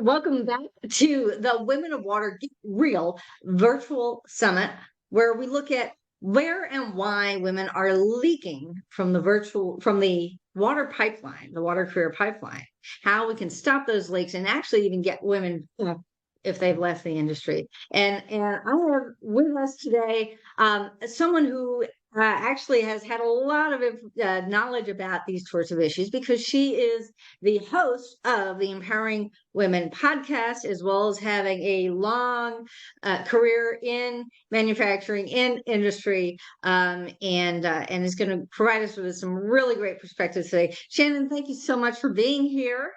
Welcome back to the Women of Water Get Real virtual summit, where we look at where and why women are leaking from the water pipeline, the water career pipeline, how we can stop those leaks and actually even get women if they've left the industry. And I have with us today someone who actually has had a lot of knowledge about these sorts of issues because she is the host of the Empowering Women podcast, as well as having a long career in manufacturing in industry, and is going to provide us with some really great perspectives today. Shannon, thank you so much for being here.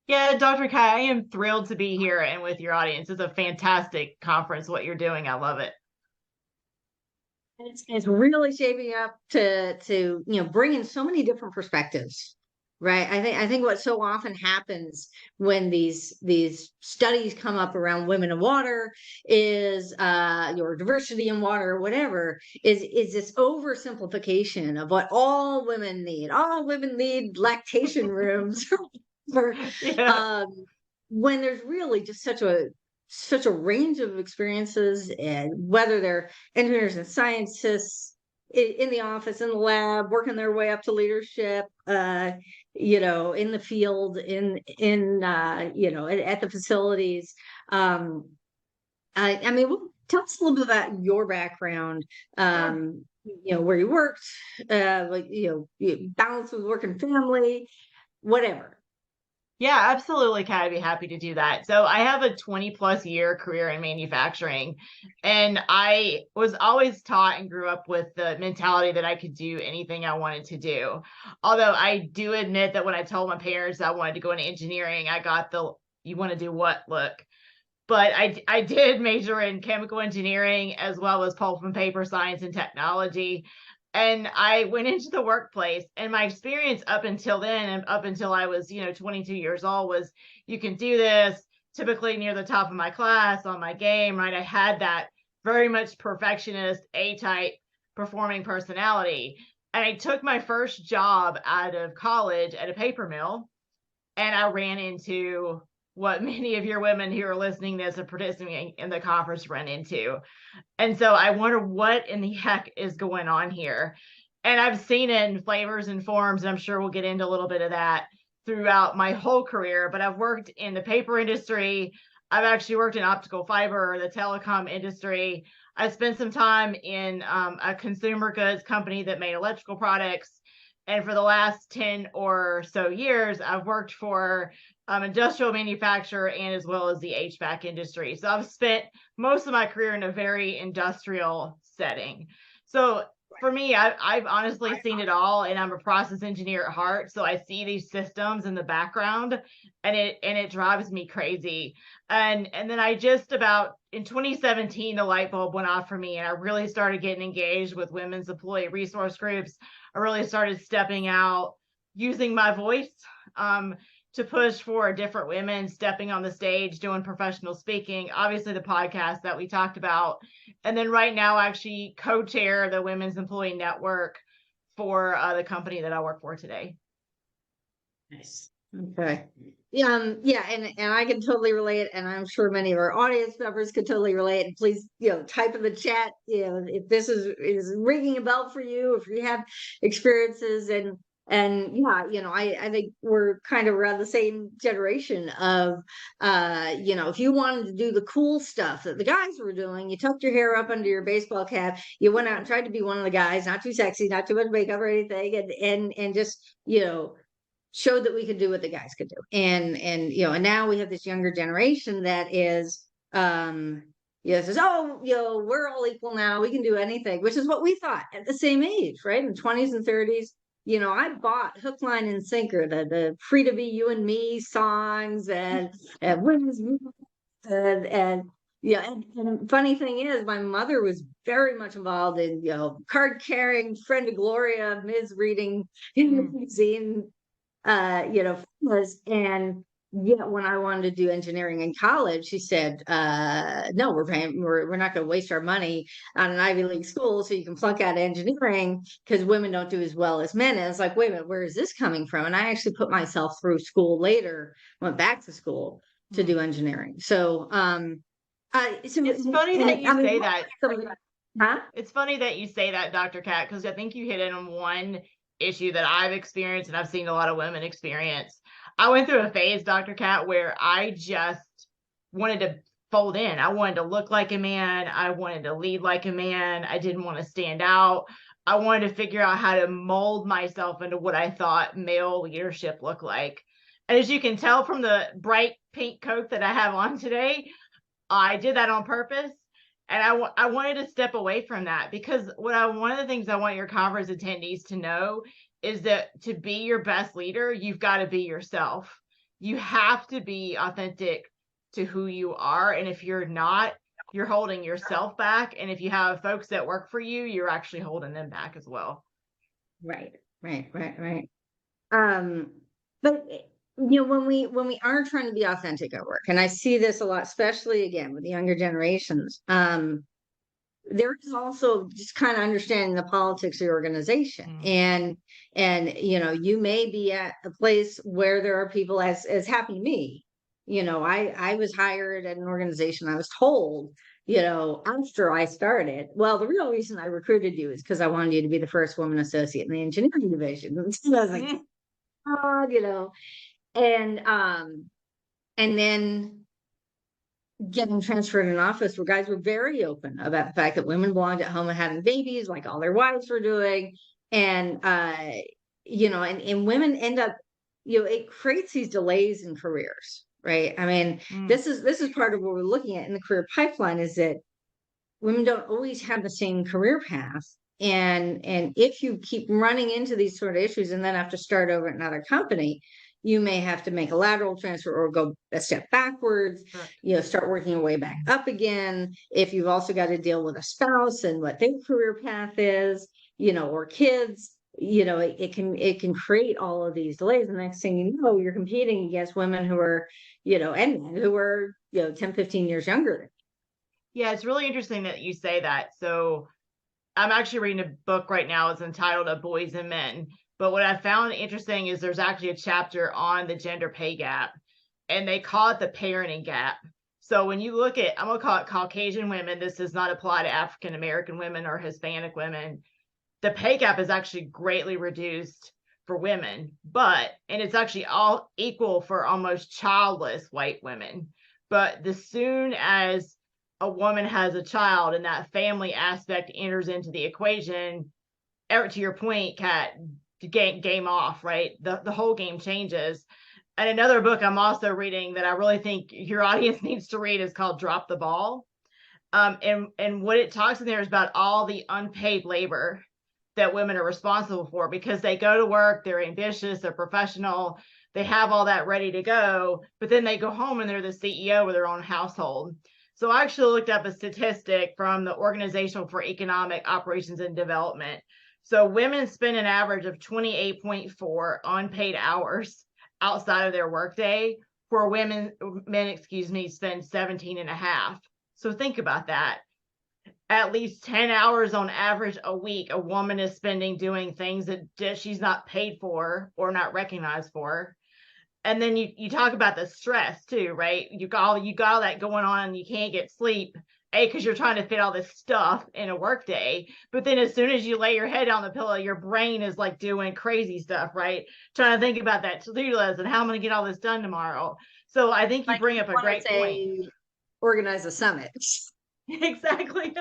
Yeah, Dr. Kai, I am thrilled to be here and with your audience. It's a fantastic conference, what you're doing. I love it. It's really shaping up to bring in so many different perspectives, right? I think what so often happens when these studies come up around women in water is your diversity in water or whatever is this oversimplification of what all women need. All women need lactation rooms or Yeah. when there's really just such a range of experiences, and whether they're engineers and scientists in the office, in the lab, working their way up to leadership, in the field, at the facilities. I mean, tell us a little bit about your background. Where you worked, balance with work and family, whatever. Yeah, absolutely, Kai. I'd be happy to do that. So I have a 20 plus year career in manufacturing, and I was always taught and grew up with the mentality that I could do anything I wanted to do. Although I do admit that when I told my parents I wanted to go into engineering, I got the "you want to do what" look. But I did major in chemical engineering as well as pulp and paper science and technology. And I went into the workplace, and my experience up until then, and up until I was, 22 years old, was you can do this, typically near the top of my class on my game, right? I had that very much perfectionist, A-type performing personality. And I took my first job out of college at a paper mill, and I ran into what many of your women who are listening to this and participating in the conference run into. And so I wonder what in the heck is going on here. And I've seen it in flavors and forms, and I'm sure we'll get into a little bit of that throughout my whole career. But I've worked in the paper industry. I've actually worked in optical fiber, the telecom industry. I spent some time in a consumer goods company that made electrical products. And for the last 10 or so years, I've worked for industrial manufacturer and as well as the HVAC industry. So I've spent most of my career in a very industrial setting. So for me, I've honestly seen it all, and I'm a process engineer at heart. So I see these systems in the background, and it drives me crazy. And then I just about in 2017, the light bulb went off for me, and I really started getting engaged with women's employee resource groups. I really started stepping out, using my voice to push for different women, stepping on the stage, doing professional speaking, obviously the podcast that we talked about. And then right now, I actually co-chair the Women's Employee Network for the company that I work for today. Nice. Okay. Yeah, and I can totally relate, and I'm sure many of our audience members could totally relate. And please, type in the chat, if this is ringing a bell for you, if you have experiences, and yeah, I think we're kind of around the same generation of, if you wanted to do the cool stuff that the guys were doing, you tucked your hair up under your baseball cap, you went out and tried to be one of the guys, not too sexy, not too much makeup or anything, and just, showed that we could do what the guys could do. And now we have this younger generation that is, says, oh, we're all equal now. We can do anything, which is what we thought at the same age, right? In the 20s and 30s. I bought hook, line, and sinker, the Free to Be You and Me songs and women's movement. And funny thing is, my mother was very much involved in, card carrying, friend of Gloria, Ms. reading in the magazine, and yet when I wanted to do engineering in college, she said, no, we're not going to waste our money on an Ivy League school so you can flunk out engineering because women don't do as well as men. And it's like, wait a minute, where is this coming from? And I actually put myself through school later, went back to school to do engineering. So, it's funny that you say that. Huh? It's funny that you say that, Dr. Kat, because I think you hit in on one issue that I've experienced and I've seen a lot of women experience. I went through a phase, Dr. Kat, where I just wanted to fold in. I wanted to look like a man. I wanted to lead like a man. I didn't want to stand out. I wanted to figure out how to mold myself into what I thought male leadership looked like. And as you can tell from the bright pink coat that I have on today, I did that on purpose. And I wanted to step away from that because one of the things I want your conference attendees to know is that to be your best leader, you've got to be yourself. You have to be authentic to who you are. And if you're not, you're holding yourself back. And if you have folks that work for you, you're actually holding them back as well. Right. But when we are trying to be authentic at work, and I see this a lot, especially again with the younger generations, there's also just kind of understanding the politics of the organization. And you may be at a place where there are people as happened to me. I was hired at an organization. I was told, after I started, well, the real reason I recruited you is because I wanted you to be the first woman associate in the engineering division. And so I was like, and then getting transferred in office where guys were very open about the fact that women belonged at home and having babies like all their wives were doing. And women end up, it creates these delays in careers, right? I mean, this is part of what we're looking at in the career pipeline, is that women don't always have the same career path. And if you keep running into these sort of issues and then have to start over at another company, you may have to make a lateral transfer or go a step backwards, start working your way back up again. If you've also got to deal with a spouse and what their career path is, or kids, it can create all of these delays. And the next thing you know, you're competing against women who are, and men who are, 10, 15 years younger. Yeah, it's really interesting that you say that. So I'm actually reading a book right now. It's entitled A Boys and Men. But what I found interesting is there's actually a chapter on the gender pay gap, and they call it the parenting gap. So when you look at, I'm going to call it Caucasian women, this does not apply to African American women or Hispanic women. The pay gap is actually greatly reduced for women, and it's actually all equal for almost childless white women. But as soon as a woman has a child and that family aspect enters into the equation, to your point, Kat, game off, right? The whole game changes. And another book I'm also reading that I really think your audience needs to read is called Drop the Ball. And what it talks in there is about all the unpaid labor that women are responsible for, because they go to work, they're ambitious, they're professional, they have all that ready to go, but then they go home and they're the CEO of their own household. So I actually looked up a statistic from the Organization for Economic Operations and Development. So women spend an average of 28.4 unpaid hours outside of their workday, where men spend 17 and a half. So think about that. At least 10 hours on average a week, a woman is spending doing things that she's not paid for or not recognized for. And then you talk about the stress too, right? You got all that going on and you can't get sleep, because you're trying to fit all this stuff in a work day. But then as soon as you lay your head on the pillow, your brain is like doing crazy stuff, right? Trying to think about that to-do list and how I'm going to get all this done tomorrow. So I think you bring up a great point. Organize a summit. Exactly.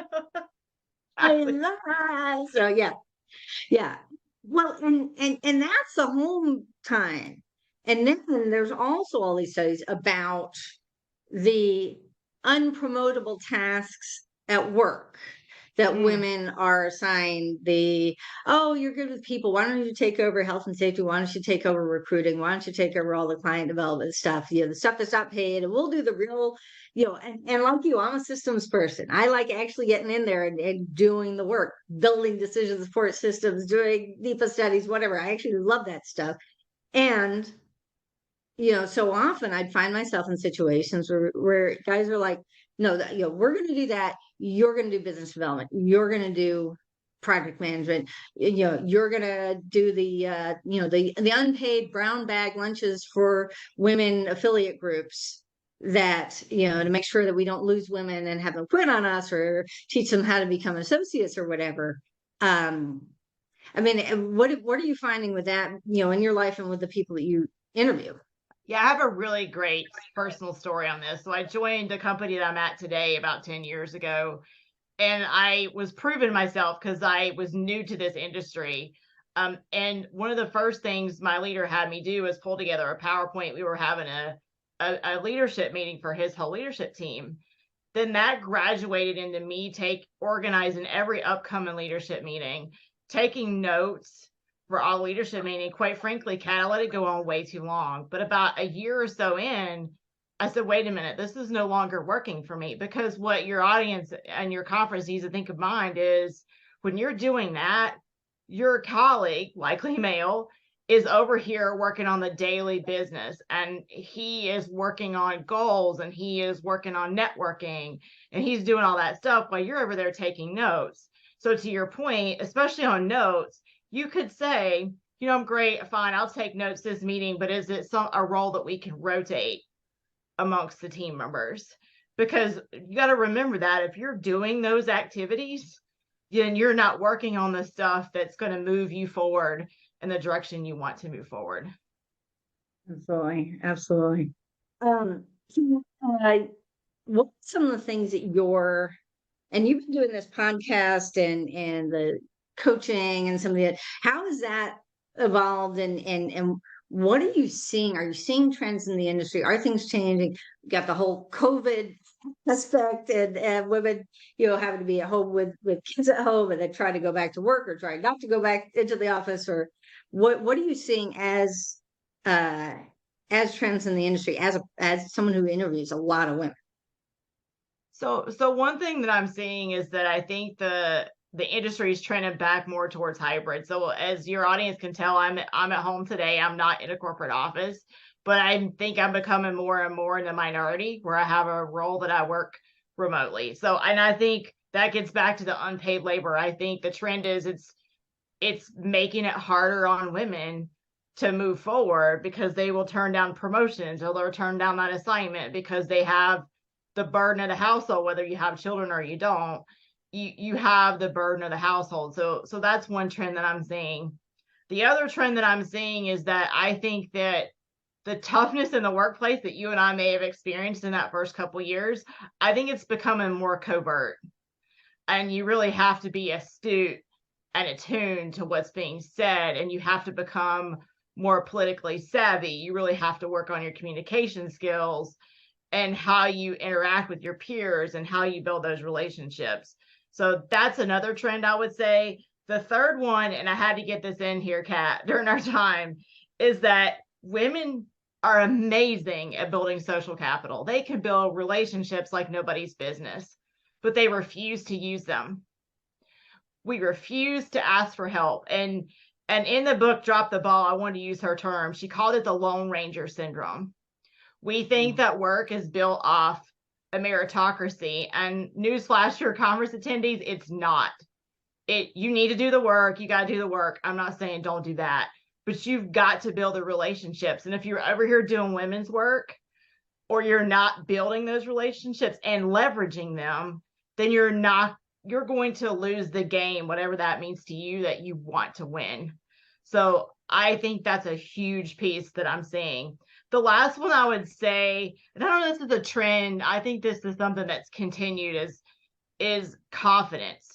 So yeah. Well, and that's the home time. And then there's also all these studies about the unpromotable tasks at work that women are assigned. You're good with people, why don't you take over health and safety, why don't you take over recruiting, why don't you take over all the client development stuff, the stuff that's not paid, and we'll do the real, and like you, I'm a systems person. I like actually getting in there and doing the work, building decision support systems, doing NEPA studies, whatever. I actually love that stuff. And so often I'd find myself in situations where guys are like, no, we're going to do that. You're going to do business development. You're going to do project management. You're going to do the unpaid brown bag lunches for women affiliate groups. that, to make sure that we don't lose women and have them quit on us or teach them how to become associates or whatever. I mean, what are you finding with that, in your life and with the people that you interview? Yeah, I have a really great personal story on this. So I joined the company that I'm at today about 10 years ago, and I was proving myself because I was new to this industry. And one of the first things my leader had me do was pull together a PowerPoint. We were having a leadership meeting for his whole leadership team. Then that graduated into me organizing every upcoming leadership meeting, taking notes for all leadership meeting. Quite frankly, Kat, I let it go on way too long. But about a year or so in, I said, wait a minute, this is no longer working for me, because what your audience and your conference needs to think of mind is when you're doing that, your colleague, likely male, is over here working on the daily business, and he is working on goals, and he is working on networking, and he's doing all that stuff while you're over there taking notes. So to your point, especially on notes, you could say, I'm great, fine, I'll take notes this meeting, but is it a role that we can rotate amongst the team members? Because you got to remember that if you're doing those activities, then you're not working on the stuff that's going to move you forward in the direction you want to move forward. Absolutely. What are some of the things that and you've been doing this podcast and the coaching and some of the, how has that evolved, and what are you seeing? Are you seeing trends in the industry? Are things changing? You got the whole COVID aspect, and women, having to be at home with kids at home, and then try to go back to work or try not to go back into the office, or what are you seeing as trends in the industry as someone who interviews a lot of women? So one thing that I'm seeing is that I think the industry is trending back more towards hybrid. So as your audience can tell, I'm at home today. I'm not in a corporate office, but I think I'm becoming more and more in the minority where I have a role that I work remotely. So, and I think that gets back to the unpaid labor. I think the trend is it's making it harder on women to move forward because they will turn down promotions, or they'll turn down that assignment because they have the burden of the household. Whether you have children or you don't, you have the burden of the household. So that's one trend that I'm seeing. The other trend that I'm seeing is that I think that the toughness in the workplace that you and I may have experienced in that first couple of years, I think it's becoming more covert, and you really have to be astute and attuned to what's being said, and you have to become more politically savvy. You really have to work on your communication skills and how you interact with your peers and how you build those relationships. So that's another trend I would say. The third one, and I had to get this in here, Kat, during our time, is that women are amazing at building social capital. They can build relationships like nobody's business, but they refuse to use them. We refuse to ask for help. And in the book, Drop the Ball, I wanted to use her term. She called it the Lone Ranger syndrome. We think that work is built off a meritocracy, and newsflash to your conference attendees, it's not. You need to do the work. You got to do the work. I'm not saying don't do that, but you've got to build the relationships. And if you're over here doing women's work, or you're not building those relationships and leveraging them, then you're going to lose the game, whatever that means to you, that you want to win. So I think that's a huge piece that I'm seeing. The last one I would say, and I don't know if this is a trend, I think this is something that's continued, is confidence.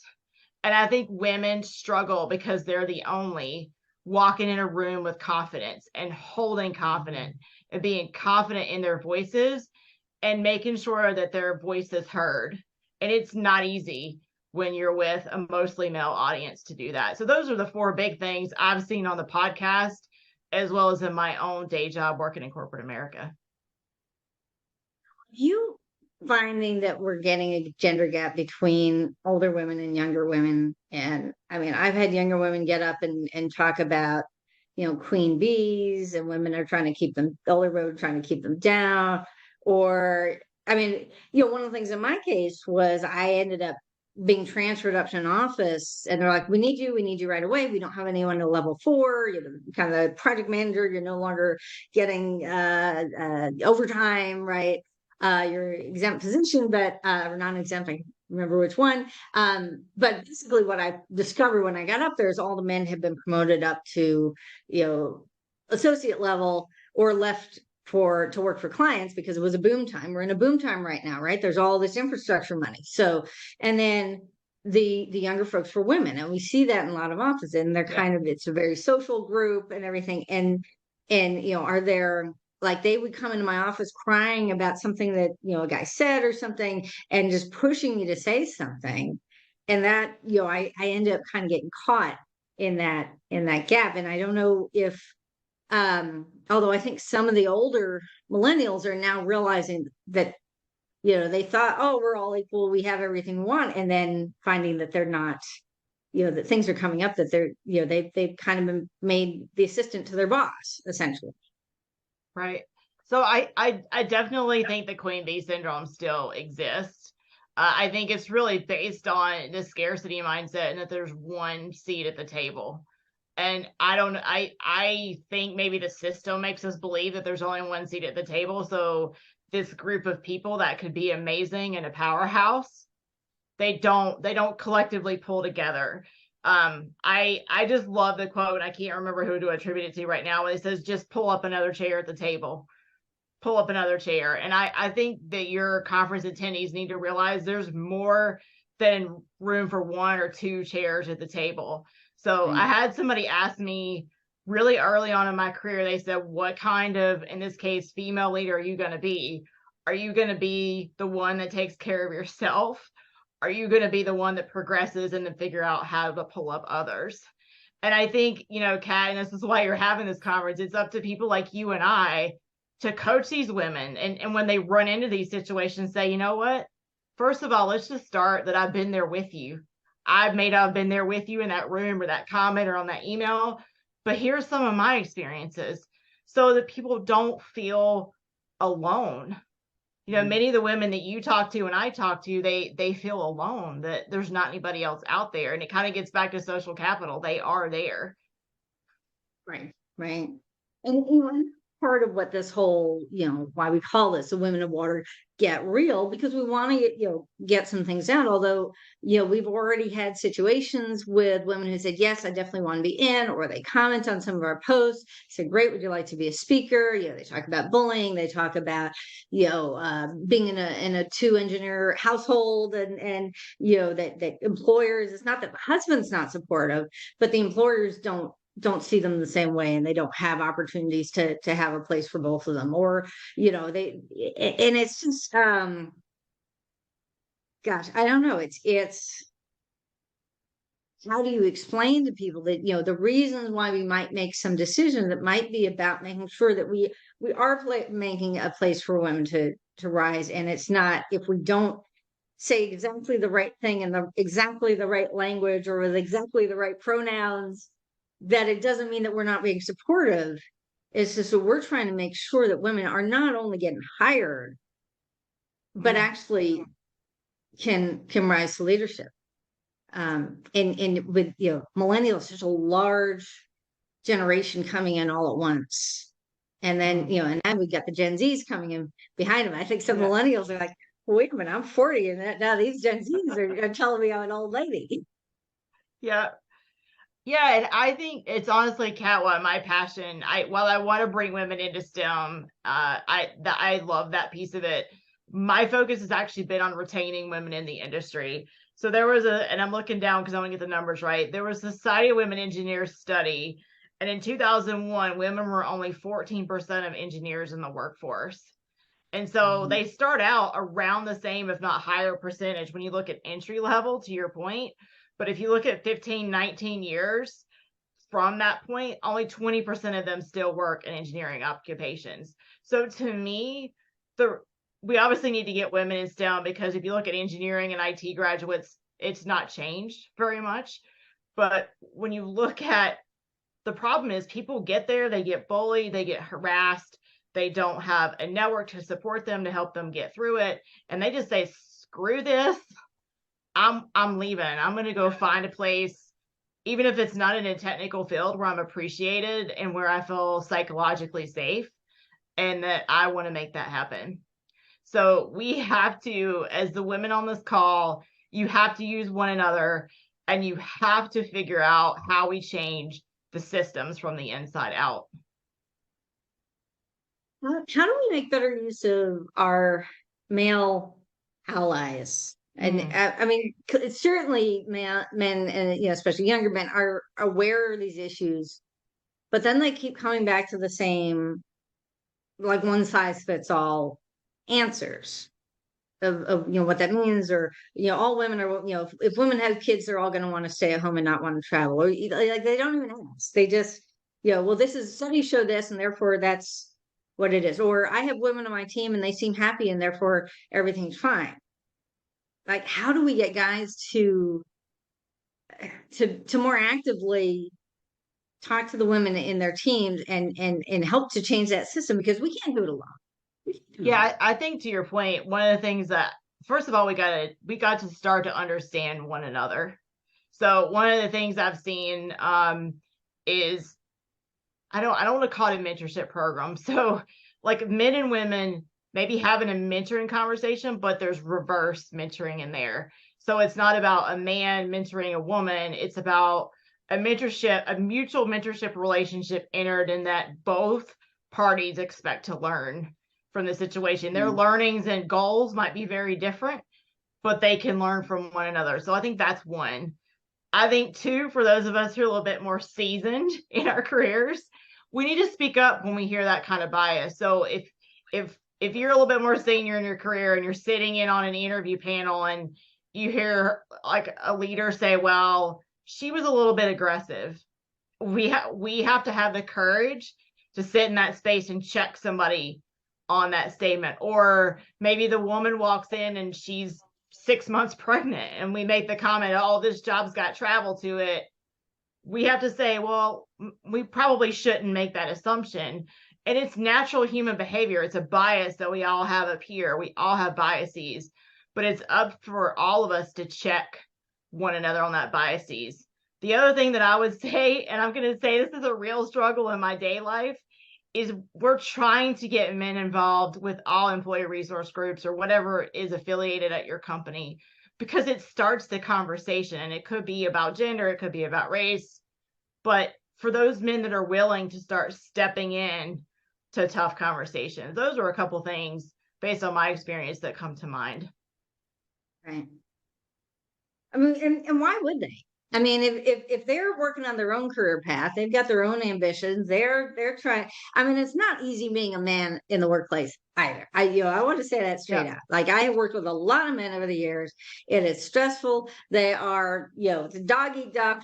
And I think women struggle because they're the only walking in a room with confidence and holding confident and being confident in their voices and making sure that their voice is heard. And it's not easy when you're with a mostly male audience to do that. So those are the four big things I've seen on the podcast, as well as in my own day job working in corporate America. You finding that we're getting a gender gap between older women and younger women? And I mean, I've had younger women get up and talk about, queen bees, and women are trying to keep them, older women trying to keep them down. Or, I mean, one of the things in my case was I ended up being transferred up to an office, and they're like, we need you right away. We don't have anyone to level 4. You're kind of a project manager. You're no longer getting overtime, right? your exempt position, but or non-exempt, I remember which one. But basically what I discovered when I got up there is all the men have been promoted up to, associate level or left to work for clients because it was a boom time. We're in a boom time right now, right? There's all this infrastructure money. So, and then the younger folks were women, and we see that in a lot of offices, and they're kind of, it's a very social group and everything. And are there, like, they would come into my office crying about something that, a guy said or something, and just pushing me to say something. And that, I ended up kind of getting caught in that gap. And I don't know if, although I think some of the older millennials are now realizing that, they thought, oh, we're all equal, we have everything we want, and then finding that they're not, that things are coming up that they're, they've kind of been made the assistant to their boss, essentially. Right. So I definitely think the queen bee syndrome still exists. I think it's really based on the scarcity mindset and that there's one seat at the table. And I think maybe the system makes us believe that there's only one seat at the table. So this group of people that could be amazing and a powerhouse, they don't collectively pull together. I just love the quote. I can't remember who to attribute it to right now. When it says, just pull up another chair at the table, pull up another chair. And I think that your conference attendees need to realize there's more than room for one or two chairs at the table. So I had somebody ask me really early on in my career, they said, what kind of, in this case, female leader are you going to be? Are you going to be the one that takes care of yourself? Are you going to be the one that progresses and then figure out how to pull up others? And I think, Kat, and this is why you're having this conference, it's up to people like you and I to coach these women. And when they run into these situations, say, you know what? First of all, let's just start that I've been there with you. I've been there with you in that room or that comment or on that email, but here's some of my experiences so that people don't feel alone. Many of the women that you talk to and I talk to, they feel alone, that there's not anybody else out there. And it kind of gets back to social capital. They are there. Right. And even part of what this whole, why we call this the Women of Water Get Real, because we want to, get some things out. Although, we've already had situations with women who said, yes, I definitely want to be in, or they comment on some of our posts, said, great, would you like to be a speaker? They talk about bullying. They talk about, being in a 2-engineer household and that employers, it's not that the husband's not supportive, but the employers don't see them the same way, and they don't have opportunities to have a place for both of them, or and it's just gosh, I don't know, it's how do you explain to people that the reasons why we might make some decisions that might be about making sure that we are making a place for women to rise, and it's not, if we don't say exactly the right thing and exactly the right language or with exactly the right pronouns, that it doesn't mean that we're not being supportive. It's just that we're trying to make sure that women are not only getting hired, but actually can rise to leadership. And with millennials, such a large generation coming in all at once, and then and then we got the Gen Zs coming in behind them. I think some millennials are like, wait a minute, I'm 40, and now these Gen Zs are telling me I'm an old lady. Yeah. Yeah, and I think it's honestly, Kat, my passion. While I want to bring women into STEM, I love that piece of it. My focus has actually been on retaining women in the industry. So there was and I'm looking down because I want to get the numbers right. There was a Society of Women Engineers study, and in 2001, women were only 14% of engineers in the workforce. And so they start out around the same, if not higher percentage when you look at entry level, to your point. But if you look at 15, 19 years from that point, only 20% of them still work in engineering occupations. So to me, we obviously need to get women in STEM, because if you look at engineering and IT graduates, it's not changed very much. But when you look at, the problem is people get there, they get bullied, they get harassed, they don't have a network to support them to help them get through it. And they just say, screw this. I'm leaving. I'm going to go find a place, even if it's not in a technical field, where I'm appreciated and where I feel psychologically safe, and that I want to make that happen. So we have to, as the women on this call, you have to use one another, and you have to figure out how we change the systems from the inside out. How do we make better use of our male allies? And I mean, certainly men, and especially younger men, are aware of these issues, but then they keep coming back to the same, like one size fits all answers of what that means, or all women are, if women have kids, they're all going to want to stay at home and not want to travel, or like they don't even ask. They just, well, this is studies show this, and therefore that's what it is. Or I have women on my team and they seem happy, and therefore everything's fine. Like, how do we get guys to more actively talk to the women in their teams and help to change that system, because we can't do it alone. Yeah, I think to your point, one of the things that, first of all, we got to start to understand one another. So one of the things I've seen is, I don't want to call it a mentorship program. So like men and women maybe having a mentoring conversation, but there's reverse mentoring in there. So it's not about a man mentoring a woman. It's about a mentorship, a mutual mentorship relationship entered in that both parties expect to learn from the situation. Their learnings and goals might be very different, but they can learn from one another. So I think that's one. I think two, for those of us who are a little bit more seasoned in our careers, we need to speak up when we hear that kind of bias. So if you're a little bit more senior in your career and you're sitting in on an interview panel and you hear like a leader say, well, she was a little bit aggressive, we have to have the courage to sit in that space and check somebody on that statement. Or maybe the woman walks in and she's 6 months pregnant and we make the comment, oh, this job's got travel to it. We have to say, well, we probably shouldn't make that assumption. And it's natural human behavior. It's a bias that we all have up here. We all have biases, but it's up for all of us to check one another on that biases. The other thing that I would say, and I'm going to say this is a real struggle in my day life, is we're trying to get men involved with all employee resource groups or whatever is affiliated at your company, because it starts the conversation, and it could be about gender, it could be about race. But for those men that are willing to start stepping in to tough conversations, those are a couple things based on my experience that come to mind. Right. I mean, and why would they? I mean, if they're working on their own career path, they've got their own ambitions. They're trying. I mean, it's not easy being a man in the workplace either. I want to say that straight out. Like, I have worked with a lot of men over the years. It is stressful. They are, the dog eat dog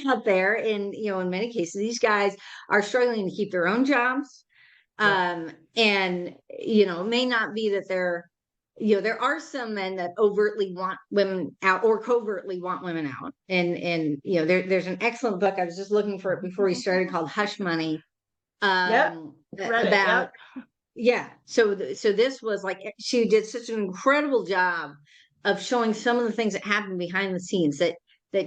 out there, and in many cases, these guys are struggling to keep their own jobs. And it may not be that they're, there are some men that overtly want women out or covertly want women out. And there's an excellent book. I was just looking for it before we started, called Hush Money. About, So this was like, she did such an incredible job of showing some of the things that happen behind the scenes, that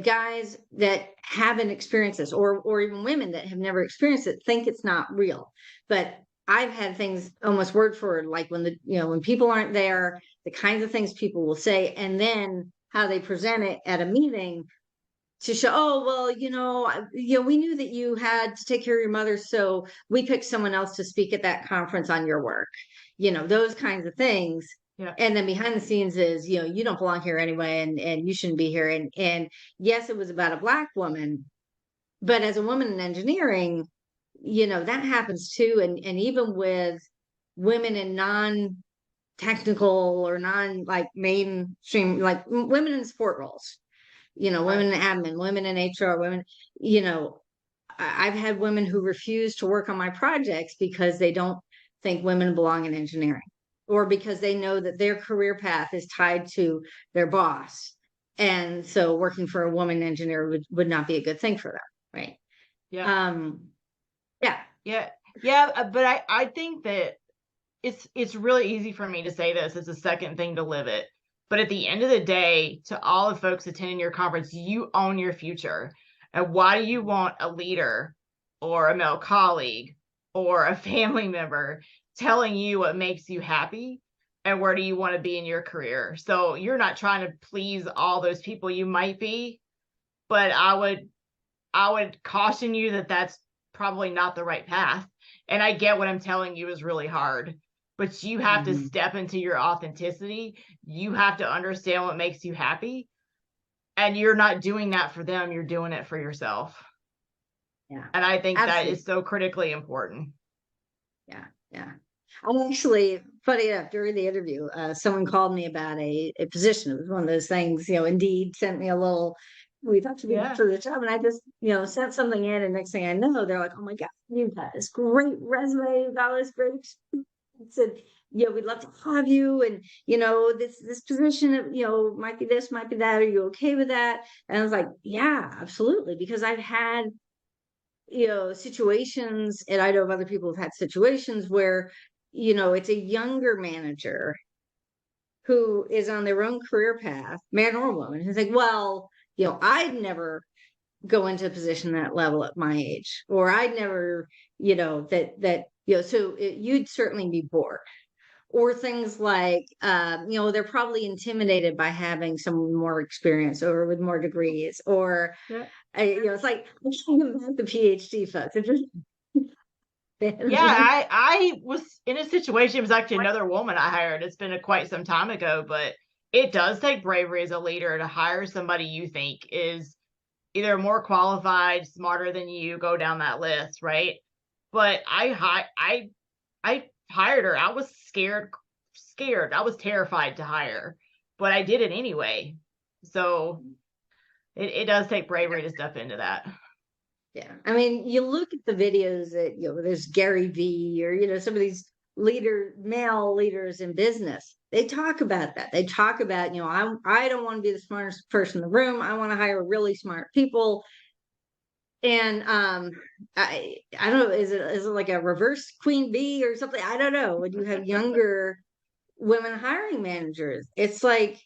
guys that haven't experienced this, or even women that have never experienced it, think it's not real. But I've had things almost word for word, like when people aren't there, the kinds of things people will say, and then how they present it at a meeting to show, oh, well, we knew that you had to take care of your mother, so we picked someone else to speak at that conference on your work, those kinds of things. Yeah. And then behind the scenes is, you don't belong here anyway, and you shouldn't be here. And yes, it was about a Black woman, but as a woman in engineering, that happens too. And even with women in non-technical or like mainstream, like women in support roles, women in admin, women in HR, women, I've had women who refuse to work on my projects because they don't think women belong in engineering, or because they know that their career path is tied to their boss. And so working for a woman engineer would not be a good thing for them. Right. Yeah. But I think that it's really easy for me to say this as a second thing to live it. But at the end of the day, to all the folks attending your conference, you own your future. And why do you want a leader or a male colleague or a family member telling you what makes you happy and where do you want to be in your career. So you're not trying to please all those people. You might be, but I would caution you that that's probably not the right path. And I get what I'm telling you is really hard, but you have to step into your authenticity. You have to understand what makes you happy. And you're not doing that for them, you're doing it for yourself. Yeah. And I think Absolutely. that is so critically important. Yeah. Yeah. I'm actually, funny enough, during the interview, someone called me about a position. It was one of those things, Indeed sent me a little, we talked to me Yeah. for the job, and I just, sent something in, and next thing I know, they're like, oh my God, you've got this great resume, you've got this great experience, and, we'd love to have you, and, this position, might be this, might be that, are you okay with that? And I was like, yeah, absolutely, because I've had, situations, and I know of other people who've had situations where, it's a younger manager who is on their own career path, man or woman, who's like, well, I'd never go into a position that level at my age, or I'd never, you'd certainly be bored. Or things like, they're probably intimidated by having someone more experience or with more degrees, or, Yeah. it's like, I'm talking about the PhD folks. It's just, Yeah, I was in a situation. It was actually another woman I hired. It's been quite some time ago, but it does take bravery as a leader to hire somebody you think is either more qualified, smarter than you, go down that list, right? But I hired her. I was scared. I was terrified to hire, but I did it anyway. So it does take bravery to step into that. Yeah. I mean, you look at the videos that, there's Gary V, or, some of these male leaders in business. They talk about that. They talk about, I don't want to be the smartest person in the room. I want to hire really smart people. And I don't know, is it like a reverse queen bee or something? I don't know. When you have younger women hiring managers, it's like,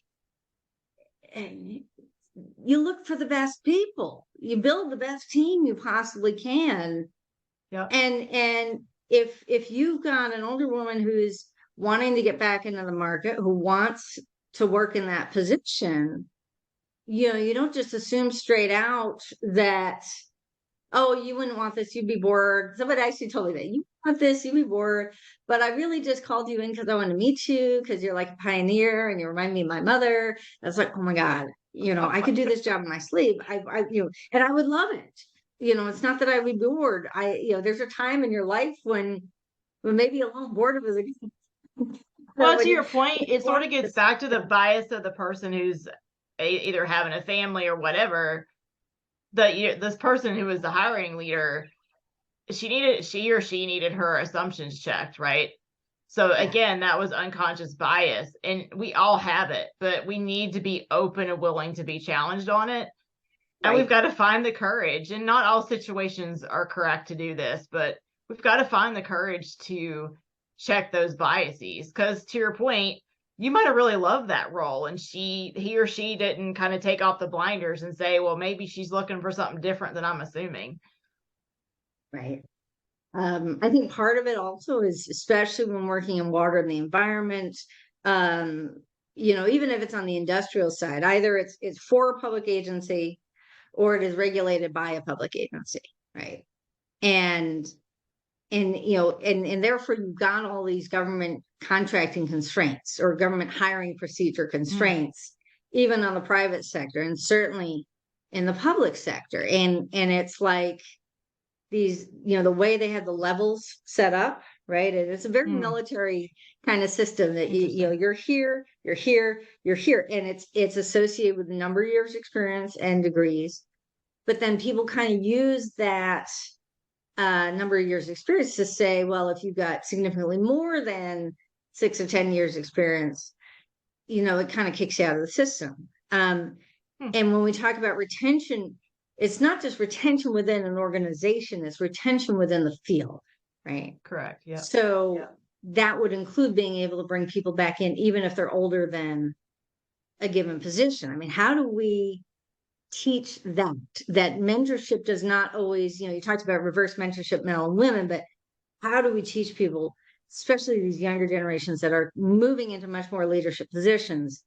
you look for the best people, you build the best team you possibly can. Yeah. And if you've got an older woman who's wanting to get back into the market, who wants to work in that position, you don't just assume straight out that, oh, you wouldn't want this, you'd be bored. Somebody actually told me that, you want this, you'd be bored, but I really just called you in because I want to meet you, because you're like a pioneer and you remind me of my mother. That's like, oh my God, I could do this job in my sleep. And I would love it. It's not that I would be bored. There's a time in your life when maybe a little boredom is a Well, when to you, your point, it sort of gets back to the bias of the person who's either having a family or whatever. This person who was the hiring leader, she or she needed her assumptions checked, right? So yeah, again, that was unconscious bias, and we all have it, but we need to be open and willing to be challenged on it. And we've right. got to find the courage, and not all situations are correct to do this, but we've got to find the courage to check those biases. Because to your point, you might have really loved that role, and he or she didn't kind of take off the blinders and say, well, maybe she's looking for something different than I'm assuming. Right. I think part of it also is, especially when working in water and the environment, even if it's on the industrial side, either it's for a public agency or it is regulated by a public agency, right? And and therefore you've got all these government contracting constraints or government hiring procedure constraints, even on the private sector, and certainly in the public sector. And it's like these, the way they have the levels set up, right? And it's a very military kind of system that you're here, you're here, you're here. And it's associated with a number of years experience and degrees. But then people kind of use that number of years experience to say, well, if you've got significantly more than 6 or 10 years experience, it kind of kicks you out of the system. And when we talk about retention, it's not just retention within an organization, it's retention within the field, right? Correct. Yeah. So that would include being able to bring people back in, even if they're older than a given position. I mean, how do we teach that mentorship does not always, you talked about reverse mentorship, male and women, but how do we teach people especially these younger generations that are moving into much more leadership positions,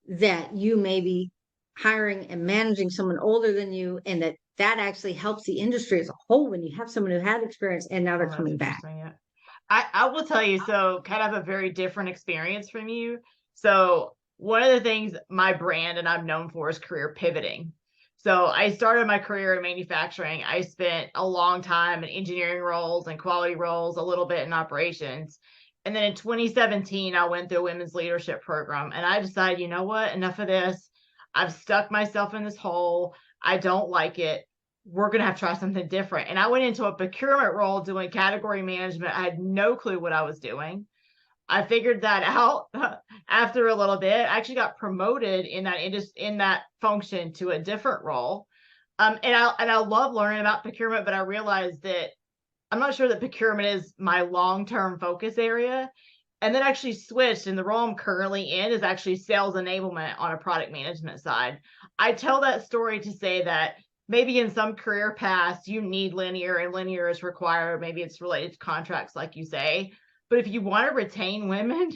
that you may be hiring and managing someone older than you, and that actually helps the industry as a whole when you have someone who had experience and now they're Oh, that's coming back. interesting. Yeah. I will tell you, so kind of a very different experience from you. So one of the things my brand and I'm known for is career pivoting. So I started my career in manufacturing. I spent a long time in engineering roles and quality roles, a little bit in operations. And then in 2017, I went through a women's leadership program and I decided, you know what, enough of this. I've stuck myself in this hole. I don't like it. We're going to have to try something different. And I went into a procurement role doing category management. I had no clue what I was doing. I figured that out after a little bit. I actually got promoted in that function to a different role. And I love learning about procurement, but I realized that I'm not sure that procurement is my long-term focus area. And then actually switched, and the role I'm currently in is actually sales enablement on a product management side. I tell that story to say that maybe in some career paths you need linear, and linear is required. Maybe it's related to contracts, like you say. But if you want to retain women,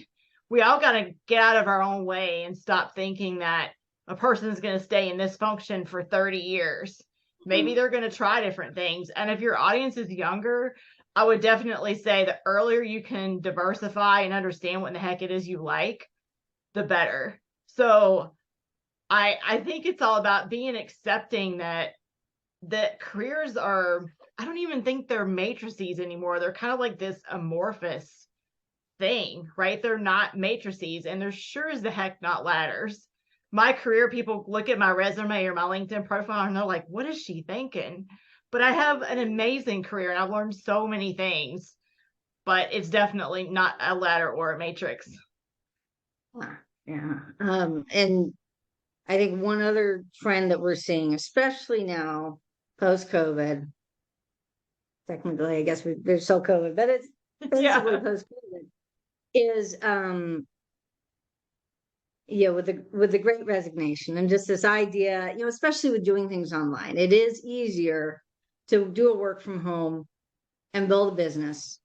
we all got to get out of our own way and stop thinking that a person is going to stay in this function for 30 years. Maybe they're going to try different things. And if your audience is younger, I would definitely say the earlier you can diversify and understand what the heck it is you like, the better. So I think it's all about being accepting that careers are, I don't even think they're matrices anymore. They're kind of like this amorphous thing, right? They're not matrices, and they're sure as the heck not ladders. My career, people look at my resume or my LinkedIn profile and they're like, what is she thinking? But I have an amazing career and I've learned so many things, but it's definitely not a ladder or a matrix. Yeah. And I think one other trend that we're seeing, especially now post-COVID, technically, I guess there's still COVID, but it's basically post-COVID, is with the Great Resignation and just this idea, especially with doing things online, it is easier to do a work from home and build a business.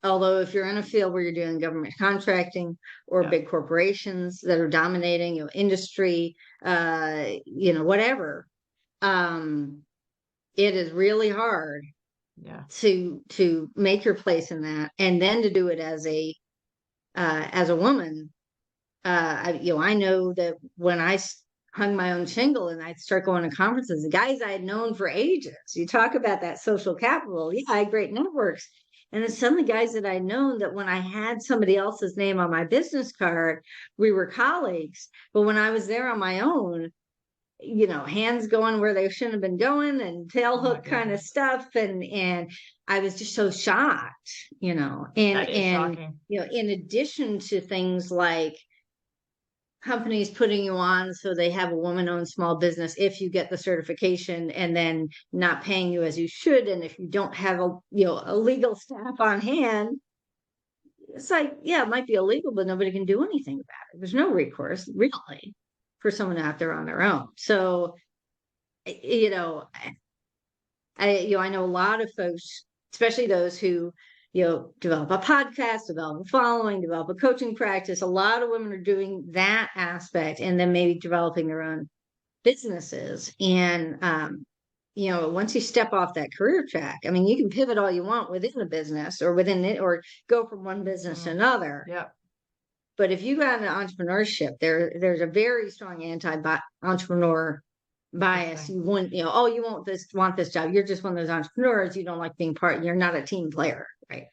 Although if you're in a field where you're doing government contracting or big corporations that are dominating, industry, whatever, it is really hard to make your place in that, and then to do it as a woman. I know that when I hung my own shingle and I start going to conferences, the guys I had known for ages, you talk about that social capital. Yeah, I had great networks. And then some of the guys that I'd known, that when I had somebody else's name on my business card, we were colleagues. But when I was there on my own, hands going where they shouldn't have been going, and tail hook kind of stuff. And I was just so shocked, Shocking. In addition to things like companies putting you on so they have a woman-owned small business if you get the certification, and then not paying you as you should, and if you don't have a legal staff on hand, it's like, it might be illegal, but nobody can do anything about it. There's no recourse really for someone out there on their own. So I know a lot of folks, especially those who develop a podcast, develop a following, develop a coaching practice. A lot of women are doing that aspect, and then maybe developing their own businesses. And, once you step off that career track, I mean, you can pivot all you want within a business or within it, or go from one business to another. Yeah. But if you got an entrepreneurship, there's a very strong anti-entrepreneur bias. You wouldn't, you want this job. You're just one of those entrepreneurs. You don't like being you're not a team player, right?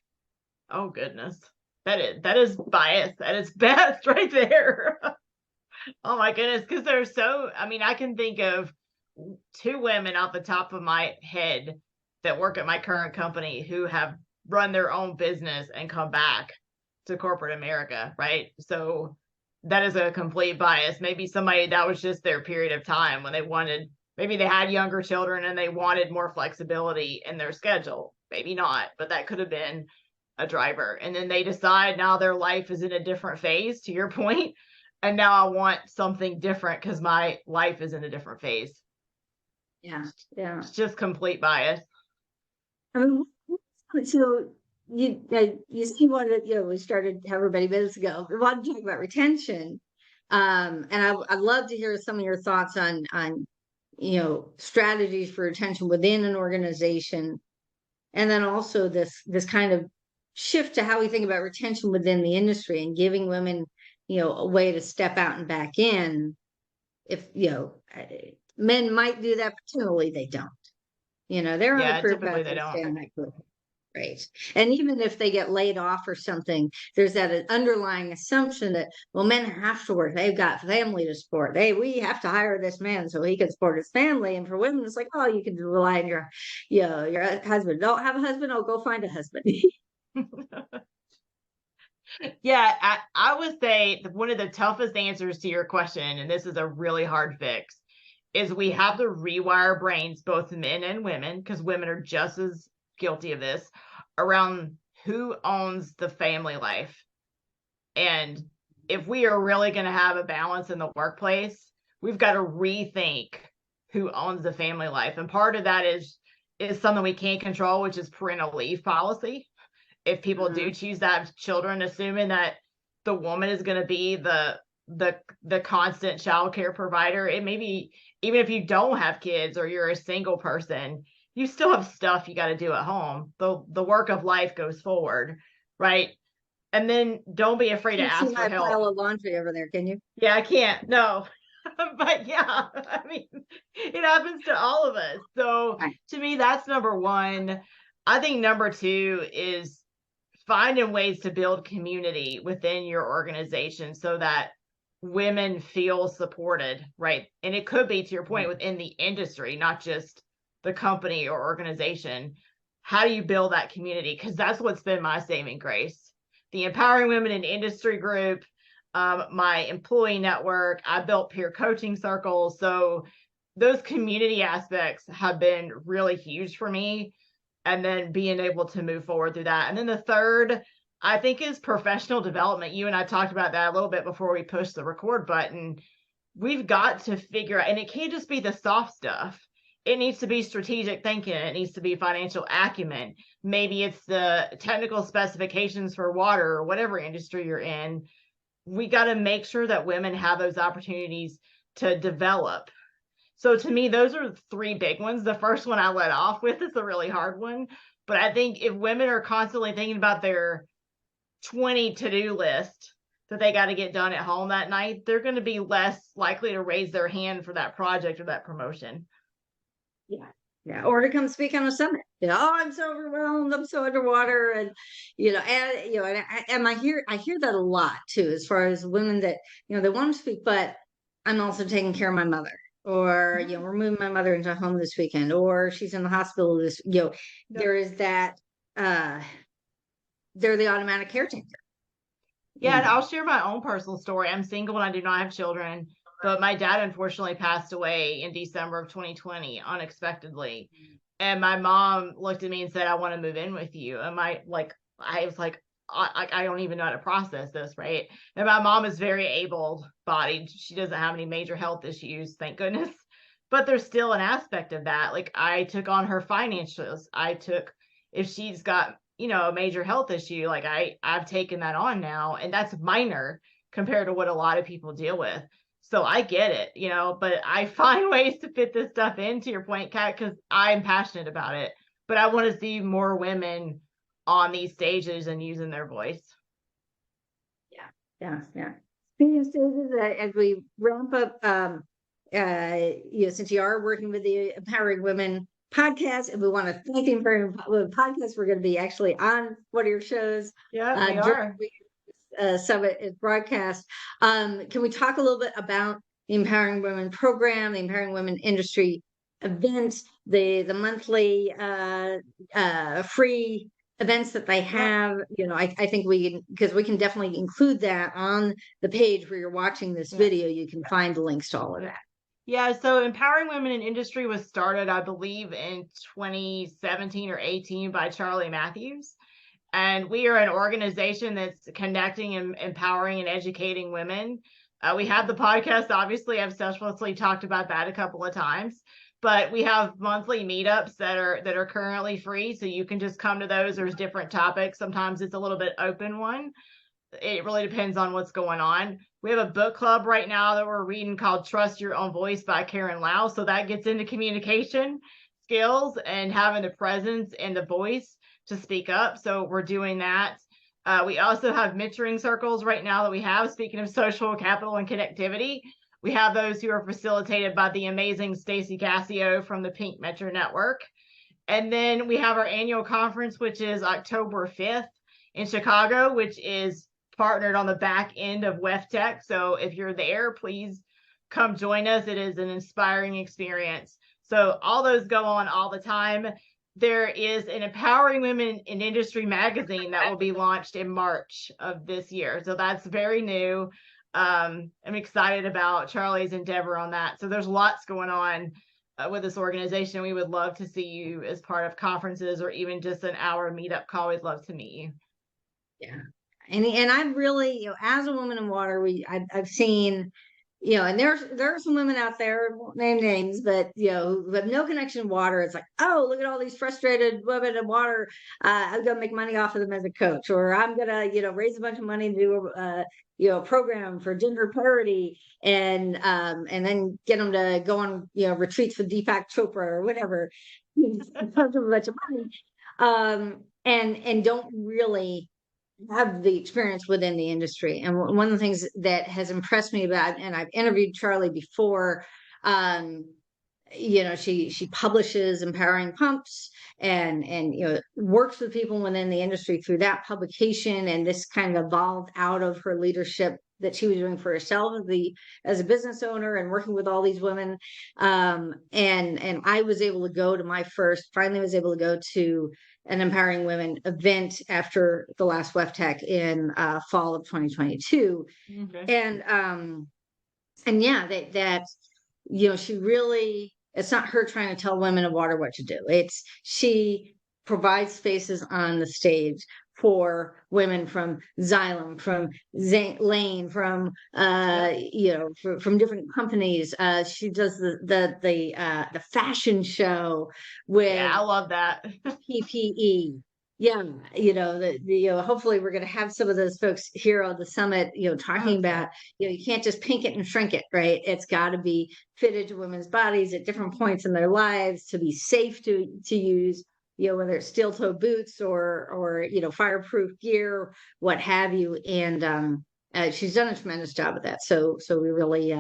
Oh goodness. That is bias at its best right there. Oh my goodness. Because I can think of 2 women off the top of my head that work at my current company who have run their own business and come back to corporate America, right? So that is a complete bias. Maybe somebody, that was just their period of time when maybe they had younger children and they wanted more flexibility in their schedule. Maybe not, but that could have been a driver. And then they decide now their life is in a different phase, to your point, and now I want something different because my life is in a different phase. Yeah. It's just complete bias. I mean, so you see one that, we started however many minutes ago. We want to talk about retention. And I'd love to hear some of your thoughts on strategies for retention within an organization. And then also this kind of shift to how we think about retention within the industry and giving women, a way to step out and back in. If, men might do that, but generally they don't. They're on a career typically path, they they don't. stay on that career path. Right. And even if they get laid off or something, there's that underlying assumption that, well, men have to work. They've got family to support. We have to hire this man so he can support his family. And for women, it's like, oh, you can rely on your husband. Don't have a husband. Oh, go find a husband. Yeah, I would say one of the toughest answers to your question, and this is a really hard fix, is we have to rewire brains, both men and women, because women are just as guilty of this, around who owns the family life. And if we are really going to have a balance in the workplace, we've got to rethink who owns the family life. And part of that is something we can't control, which is parental leave policy. If people do choose to have children, assuming that the woman is going to be the constant childcare provider, it may be, even if you don't have kids or you're a single person, you still have stuff you got to do at home. The work of life goes forward, right? And then don't be afraid to You ask see for my help. pile of laundry over there, can you? Yeah, I can't. No. But yeah, I mean, it happens to all of us. So to me, that's number one. I think number two is finding ways to build community within your organization so that women feel supported, right? And it could be, to your point, within the industry, not just the company or organization. How do you build that community? Because that's what's been my saving grace. The Empowering Women in Industry group, my employee network, I built peer coaching circles. So those community aspects have been really huge for me. And then being able to move forward through that. And then the third, I think, is professional development. You and I talked about that a little bit before we pushed the record button. We've got to figure out, and it can't just be the soft stuff. It needs to be strategic thinking. It needs to be financial acumen. Maybe it's the technical specifications for water or whatever industry you're in. We got to make sure that women have those opportunities to develop. So to me, those are three big ones. The first one I let off with is a really hard one. But I think if women are constantly thinking about their 20 to-do list that they got to get done at home that night, they're going to be less likely to raise their hand for that project or that promotion. Yeah. Or to come speak on a summit. Oh, I'm so overwhelmed. I'm so underwater. And, I hear that a lot too, as far as women that, they want to speak, but I'm also taking care of my mother. Or, we're moving my mother into a home this weekend, or she's in the hospital this, there is that, they're the automatic caretaker. Yeah, and I'll share my own personal story. I'm single and I do not have children, but my dad unfortunately passed away in December of 2020 unexpectedly. And my mom looked at me and said, I want to move in with you. And I was like, I don't even know how to process this, right? And my mom is very able-bodied. She doesn't have any major health issues, thank goodness. But there's still an aspect of that. Like, I took on her financials. If she's got, a major health issue, like I've taken that on now, and that's minor compared to what a lot of people deal with. So I get it, but I find ways to fit this stuff in, to your point, Kat, because I'm passionate about it. But I want to see more women on these stages and using their voice. Yeah. Speaking of stages, as we ramp up, since you are working with the Empowering Women podcast, and we want to thank the Empowering Women podcast, we're going to be actually on one of your shows. Yeah, we are. Summit is broadcast. Can we talk a little bit about the Empowering Women program, the Empowering Women Industry events, the monthly free events that they have? I think because we can definitely include that on the page where you're watching this video. You can find the links to all of that. Yeah, so Empowering Women in Industry was started, I believe, in 2017 or 18 by Charlie Matthews. And we are an organization that's connecting and empowering and educating women. We have the podcast, obviously. I've successfully talked about that a couple of times. but we have monthly meetups that are currently free. So you can just come to those. There's different topics. Sometimes it's a little bit open one. It really depends on what's going on. We have a book club right now that we're reading called Trust Your Own Voice by Karen Lau. So that gets into communication skills and having the presence and the voice to speak up. So we're doing that. We also have mentoring circles right now that we have. Speaking of social capital and connectivity, we have those who are facilitated by the amazing Stacy Cassio from the Pink Metro Network. And then we have our annual conference, which is October 5th in Chicago, which is partnered on the back end of WEFTech. So if you're there, please come join us. It is an inspiring experience. So all those go on all the time. There is an Empowering Women in Industry magazine that will be launched in March of this year. So that's very new. I'm excited about Charlie's endeavor on that. So there's lots going on with this organization. We would love to see you as part of conferences or even just an hour meetup call. We'd love to meet you. Yeah. And I've really, as a woman in water, I've seen, and there are some women out there, won't name names, but who have no connection to water. It's like, oh, look at all these frustrated women in water. I'm gonna make money off of them as a coach, or I'm gonna, raise a bunch of money to do a program for gender parity, and then get them to go on, retreats with Deepak Chopra or whatever, a bunch of money, and don't really have the experience within the industry. And one of the things that has impressed me about, and I've interviewed Charlie before, she publishes Empowering Pumps and works with people within the industry through that publication. And this kind of evolved out of her leadership that she was doing for herself as a business owner and working with all these women. And I was able to go to an Empowering Women event after the last WEFTech in fall of 2022. Okay. And yeah, that she really, it's not her trying to tell women of water what to do. It's she provides spaces on the stage for women from Xylem, from Lane, from from different companies. She does the fashion show with I love that. PPE. Yeah, hopefully we're going to have some of those folks here on the summit, talking about, you can't just pink it and shrink it, right? It's got to be fitted to women's bodies at different points in their lives to be safe to use, whether it's steel toe boots or fireproof gear, what have you. And she's done a tremendous job of that. So we really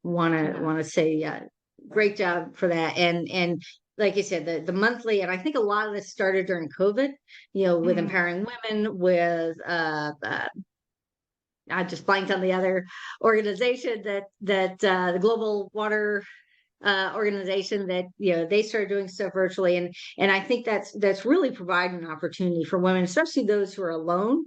want to say great job for that. And like I said, the monthly, and I think a lot of this started during COVID, with Empowering Women, with I just blanked on the other organization that the Global Water organization that they started doing stuff virtually, and I think that's really providing an opportunity for women, especially those who are alone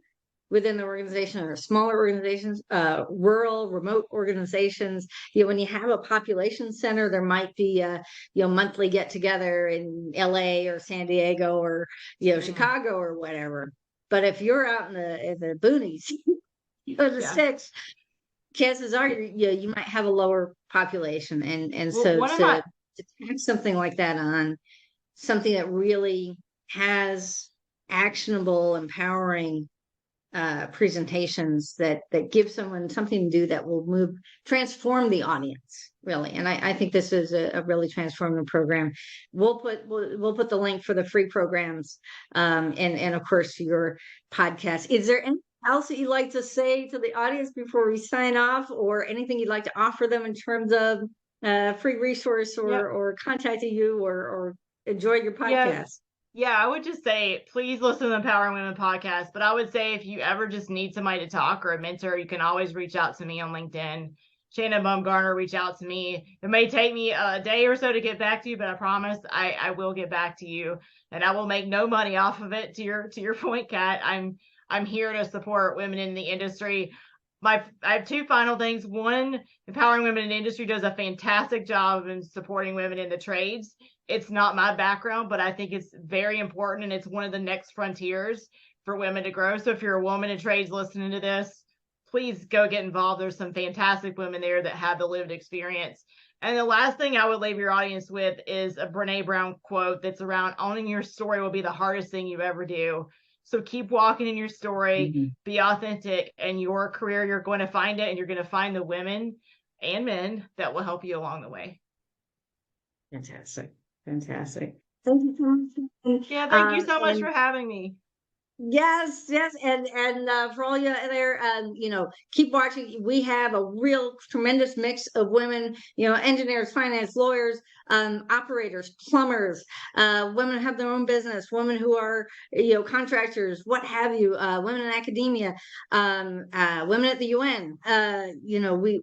within the organization or smaller organizations, rural, remote organizations. When you have a population center, there might be a monthly get together in LA or San Diego or Chicago or whatever. But if you're out in the boonies, the sticks, chances are you might have a lower population, and so to tack something like that on, something that really has actionable, empowering presentations that give someone something to do that will transform the audience, really. And I think this is a really transformative program. We'll put the link for the free programs, and of course your podcast. Is there anything else that you'd like to say to the audience before we sign off, or anything you'd like to offer them in terms of free resource or contacting you or enjoy your podcast? Yeah, I would just say, please listen to the Empowering Women podcast. But I would say, if you ever just need somebody to talk or a mentor, you can always reach out to me on LinkedIn. Shannon Bumgarner, reach out to me. It may take me a day or so to get back to you, but I promise I will get back to you, and I will make no money off of it. To your point, Kat, I'm here to support women in the industry. I have two final things. One, Empowering Women in the Industry does a fantastic job in supporting women in the trades. It's not my background, but I think it's very important, and it's one of the next frontiers for women to grow. So if you're a woman in trades listening to this, please go get involved. There's some fantastic women there that have the lived experience. And the last thing I would leave your audience with is a Brene Brown quote that's around owning your story will be the hardest thing you ever do. So keep walking in your story, be authentic, and your career, you're going to find it, and you're going to find the women and men that will help you along the way. Fantastic. Fantastic. Thank you so much. Yeah, thank you so much for having me. Yes, yes, and for all you there, keep watching. We have a real tremendous mix of women, engineers, finance, lawyers, operators, plumbers, women who have their own business, women who are, contractors, what have you, women in academia, women at the UN. We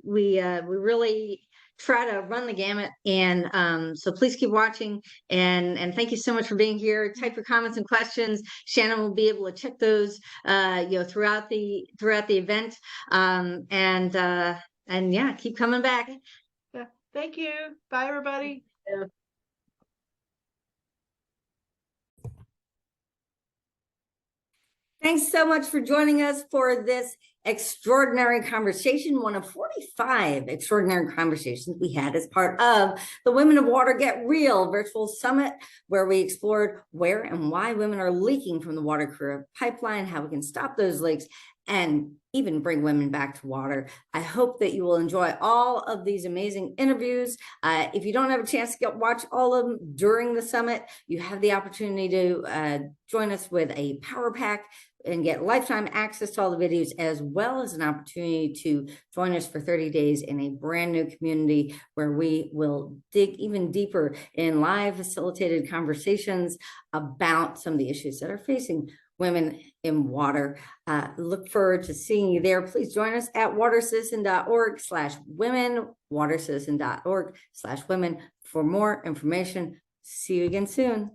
really try to run the gamut, and so please keep watching, and thank you so much for being here. Type your comments and questions. Shannon will be able to check those throughout the event, and yeah, keep coming back. Yeah, thank you. Bye, everybody. Thanks so much for joining us for this extraordinary conversation, one of 45 extraordinary conversations we had as part of the Women of Water Get Real virtual summit, where we explored where and why women are leaking from the water career pipeline, how we can stop those leaks, and even bring women back to water. I hope that you will enjoy all of these amazing interviews. If you don't have a chance to watch all of them during the summit, you have the opportunity to join us with a power pack and get lifetime access to all the videos, as well as an opportunity to join us for 30 days in a brand new community where we will dig even deeper in live facilitated conversations about some of the issues that are facing women in water. Look forward to seeing you there. Please join us at watercitizen.org/women, watercitizen.org/women for more information. See you again soon.